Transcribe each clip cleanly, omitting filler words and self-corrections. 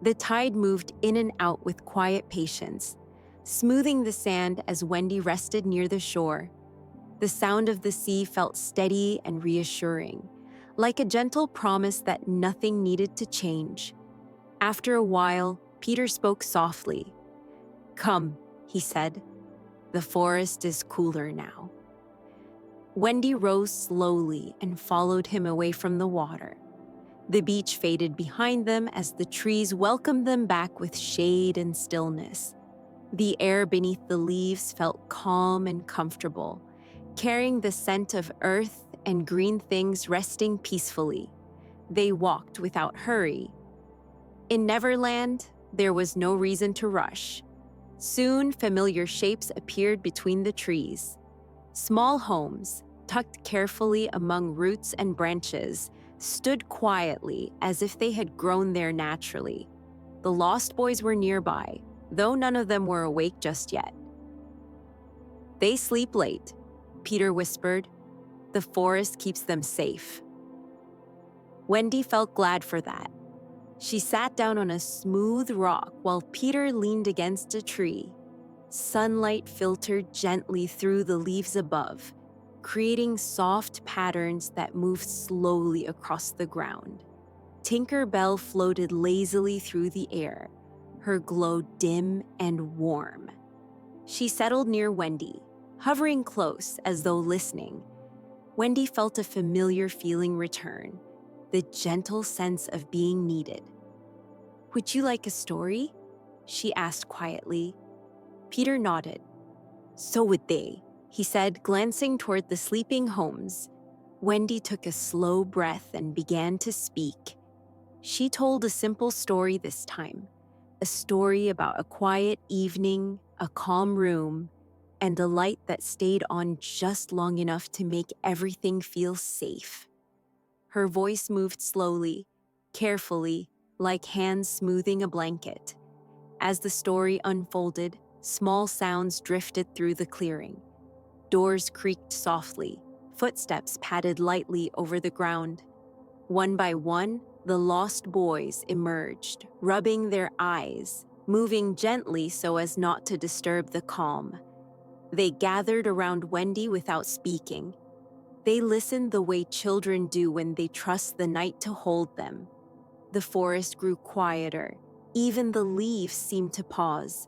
The tide moved in and out with quiet patience, smoothing the sand as Wendy rested near the shore. The sound of the sea felt steady and reassuring, like a gentle promise that nothing needed to change. After a while, Peter spoke softly. "Come," he said. "The forest is cooler now." Wendy rose slowly and followed him away from the water. The beach faded behind them as the trees welcomed them back with shade and stillness. The air beneath the leaves felt calm and comfortable, carrying the scent of earth and green things resting peacefully. They walked without hurry. In Neverland, there was no reason to rush. Soon, familiar shapes appeared between the trees. Small homes, tucked carefully among roots and branches, stood quietly as if they had grown there naturally. The Lost Boys were nearby, though none of them were awake just yet. "They sleep late," Peter whispered. "The forest keeps them safe." Wendy felt glad for that. She sat down on a smooth rock while Peter leaned against a tree. Sunlight filtered gently through the leaves above, creating soft patterns that moved slowly across the ground. Tinker Bell floated lazily through the air, her glow dim and warm. She settled near Wendy, hovering close as though listening. Wendy felt a familiar feeling return, the gentle sense of being needed. "Would you like a story?" she asked quietly. Peter nodded. "So would they," he said, glancing toward the sleeping homes. Wendy took a slow breath and began to speak. She told a simple story this time, a story about a quiet evening, a calm room, and a light that stayed on just long enough to make everything feel safe. Her voice moved slowly, carefully, like hands smoothing a blanket. As the story unfolded, small sounds drifted through the clearing. Doors creaked softly, footsteps padded lightly over the ground. One by one, the Lost Boys emerged, rubbing their eyes, moving gently so as not to disturb the calm. They gathered around Wendy without speaking. They listened the way children do when they trust the night to hold them. The forest grew quieter. Even the leaves seemed to pause.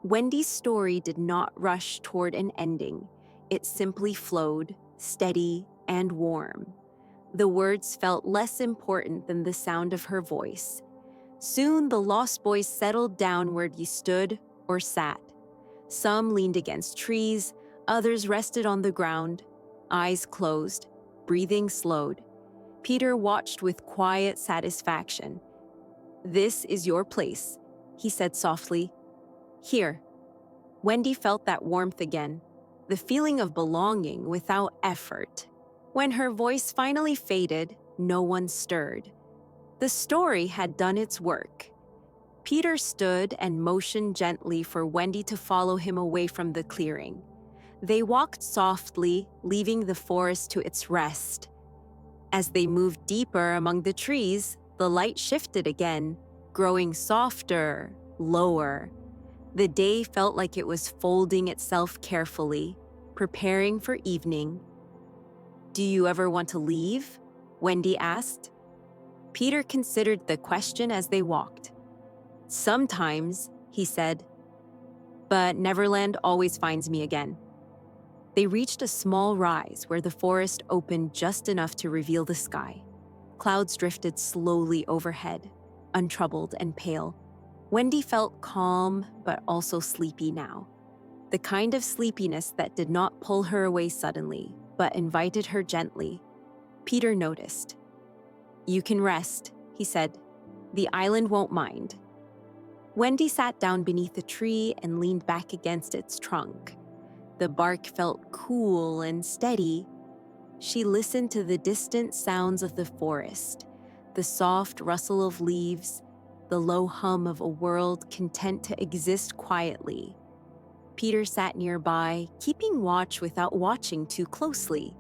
Wendy's story did not rush toward an ending. It simply flowed, steady and warm. The words felt less important than the sound of her voice. Soon the Lost Boys settled down where they stood or sat. Some leaned against trees, others rested on the ground, eyes closed, breathing slowed. Peter watched with quiet satisfaction. "This is your place," he said softly. "Here." Wendy felt that warmth again, the feeling of belonging without effort. When her voice finally faded, no one stirred. The story had done its work. Peter stood and motioned gently for Wendy to follow him away from the clearing. They walked softly, leaving the forest to its rest. As they moved deeper among the trees, the light shifted again, growing softer, lower. The day felt like it was folding itself carefully, preparing for evening. "Do you ever want to leave?" Wendy asked. Peter considered the question as they walked. "Sometimes," he said, "but Neverland always finds me again." They reached a small rise where the forest opened just enough to reveal the sky. Clouds drifted slowly overhead, untroubled and pale. Wendy felt calm but also sleepy now. The kind of sleepiness that did not pull her away suddenly, but invited her gently. Peter noticed. "You can rest," he said. "The island won't mind." Wendy sat down beneath a tree and leaned back against its trunk. The bark felt cool and steady. She listened to the distant sounds of the forest, the soft rustle of leaves, the low hum of a world content to exist quietly. Peter sat nearby, keeping watch without watching too closely.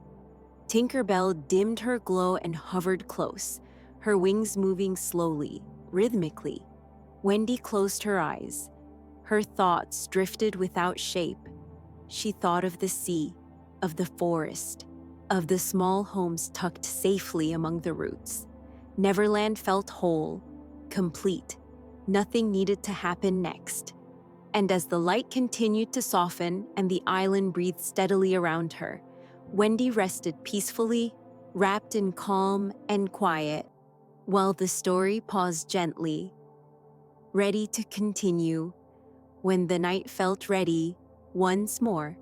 Tinker Bell dimmed her glow and hovered close, her wings moving slowly, rhythmically. Wendy closed her eyes. Her thoughts drifted without shape. She thought of the sea, of the forest, of the small homes tucked safely among the roots. Neverland felt whole, complete. Nothing needed to happen next. And as the light continued to soften and the island breathed steadily around her, Wendy rested peacefully, wrapped in calm and quiet, while the story paused gently, ready to continue when the night felt ready once more.